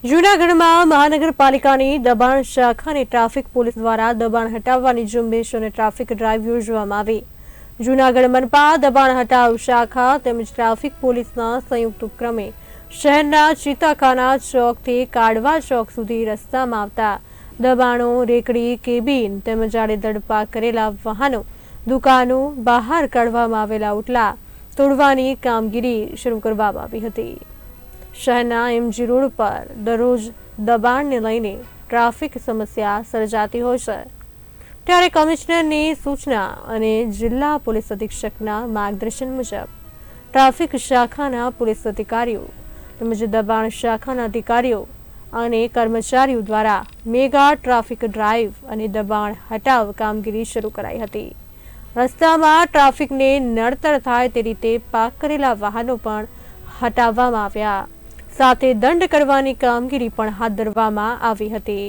જૂનાગઢમાં મહાનગરપાલિકાની દબાણ શાખા અને ટ્રાફિક પોલીસ દ્વારા દબાણ હટાવવાની ઝુંબેશ અને ટ્રાફિક ડ્રાઈવ યોજવામાં આવી। જૂનાગઢ મનપા દબાણ હટાવ શાખા તેમજ ટ્રાફિક પોલીસના સંયુક્ત ઉપક્રમે શહેરના ચીતાખાના ચોકથી કાડવા ચોક સુધી રસ્તામાં આવતા દબાણો, રેકડી, કેબિન તેમજ આડેધડ પાર્ક કરેલા વાહનો, દુકાનો, બહાર કાઢવામાં આવેલા ઓટલા તોડવાની કામગીરી શરૂ કરવામાં આવી હતી। શહેરના એમજી રોડ પર દરરોજ દબાણને લઈને ટ્રાફિક સમસ્યા સર્જાતી હોય છે, ત્યારે કમિશનરની સૂચના અને જિલ્લા પોલીસ અધિક્ષકના માર્ગદર્શન મુજબ ટ્રાફિક શાખાના પોલીસ અધિકારીઓ તેમજ દબાણ શાખાના અધિકારીઓ અને કર્મચારીઓ દ્વારા મેગા ટ્રાફિક ડ્રાઈવ અને દબાણ હટાવ કામગીરી શરૂ કરાઈ હતી। રસ્તામાં ટ્રાફિકને નડતર થાય તે રીતે પાર્ક કરેલા વાહનો પણ હટાવવામાં આવ્યા, સાથે દંડ કરવાની કામગીરી પણ હાથ ધરવામાં આવી હતી।